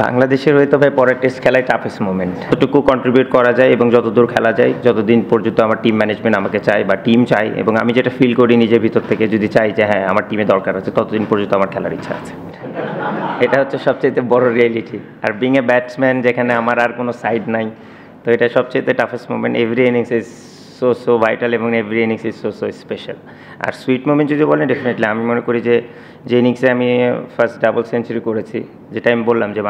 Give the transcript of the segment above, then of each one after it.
বাংলাদেশের হয়ে তো ভাই পরের টেস্ট খেলায় টাফেস্ট মোমেন্ট। যতটুকু কন্ট্রিবিউট করা যায় এবং যতদূর খেলা যায়, যতদিন পর্যন্ত আমার টিম ম্যানেজমেন্ট আমাকে চায় বা টিম চায়, এবং আমি যেটা ফিল করি নিজের ভিতর থেকে, যদি চাই যে হ্যাঁ আমার টিমে দরকার আছে, ততদিন পর্যন্ত আমার খেলার ইচ্ছা আছে। এটা হচ্ছে সবচেয়ে বড় রিয়েলিটি। আর বিং এ ব্যাটসম্যান, যেখানে আমার আর কোনো সাইড নাই, তো এটা সবচেয়ে toughest moment. Every innings is so vital এবং every innings is so special. আর সুইট মোমেন্ট যদি বলেন, ডেফিনেটলি আমি মনে করি যে ইনিংসে আমি ফার্স্ট ডাবল সেঞ্চুরি করেছি, যেটা আমি বললাম যে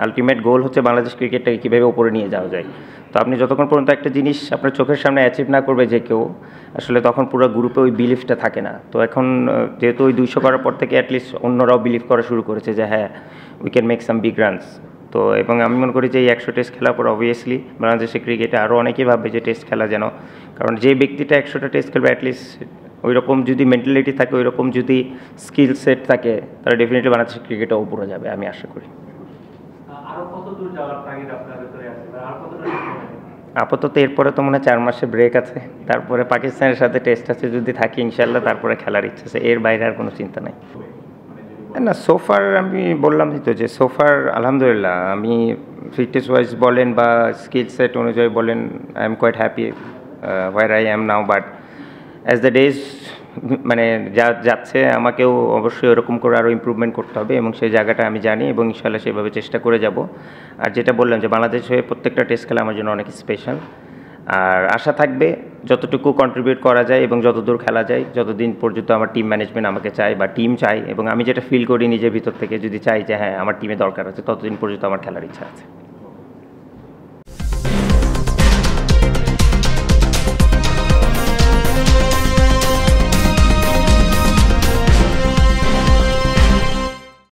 আলটিমেট গোল হচ্ছে বাংলাদেশ ক্রিকেটটাকে কীভাবে ওপরে নিয়ে যাওয়া যায়। তো আপনি যতক্ষণ পর্যন্ত একটা জিনিস আপনার চোখের সামনে অ্যাচিভ না করবে যে কেউ, আসলে তখন পুরো গ্রুপে ওই বিলিফটা থাকে না। তো এখন যেহেতু ওই 200 করার পর থেকে অ্যাটলিস্ট অন্যরাও বিলিভ করা শুরু করেছে যে হ্যাঁ we can make some big runs. তো এবং আমি মনে করি যে এই 100 টেস্ট খেলার পর অবভিয়াসলি বাংলাদেশের ক্রিকেটে আরও অনেকেই ভাববে যে টেস্ট খেলা যেন, কারণ যে ব্যক্তিটা 100টা টেস্ট খেলবে অ্যাটলিস্ট ওই রকম যদি মেন্টালিটি থাকে, ওই রকম যদি স্কিল সেট থাকে, তাহলে ডেফিনেটলি বাংলাদেশের ক্রিকেটে উপরে যাবে আমি আশা করি। আপাতত এরপরে তো মনে হয় 4 মাসের ব্রেক আছে, তারপরে পাকিস্তানের সাথে টেস্ট আছে, যদি থাকি ইনশাল্লাহ তারপরে খেলার ইচ্ছা আছে, এর বাইরে আর কোনো চিন্তা নাই। না, সোফার আমি বললাম তো যে সোফার আলহামদুলিল্লাহ আমি ফিটনেস ওয়াইজ বলেন বা স্কিল সেট অনুযায়ী বলেন, I am quite happy where I am now. But as the days মানে যাচ্ছে, আমাকেও অবশ্যই ওরকম করে আরও ইমপ্রুভমেন্ট করতে হবে, এবং সেই জায়গাটা আমি জানি এবং ইনশাল্লাহ সেভাবে চেষ্টা করে যাব। আর যেটা বললাম যে বাংলাদেশ হয়ে প্রত্যেকটা টেস্ট খেলা আমার জন্য অনেক স্পেশাল। আর আশা থাকবে যতটুকু কন্ট্রিবিউট করা যায় এবং যতদূর খেলা যায়, যতদিন পর্যন্ত আমার টিম ম্যানেজমেন্ট আমাকে চায় বা টিম চায়, এবং আমি যেটা ফিল করি নিজের ভিতর থেকে, যদি চাই যে হ্যাঁ আমার টিমে দরকার আছে, ততদিন পর্যন্ত আমার খেলার ইচ্ছা আছে।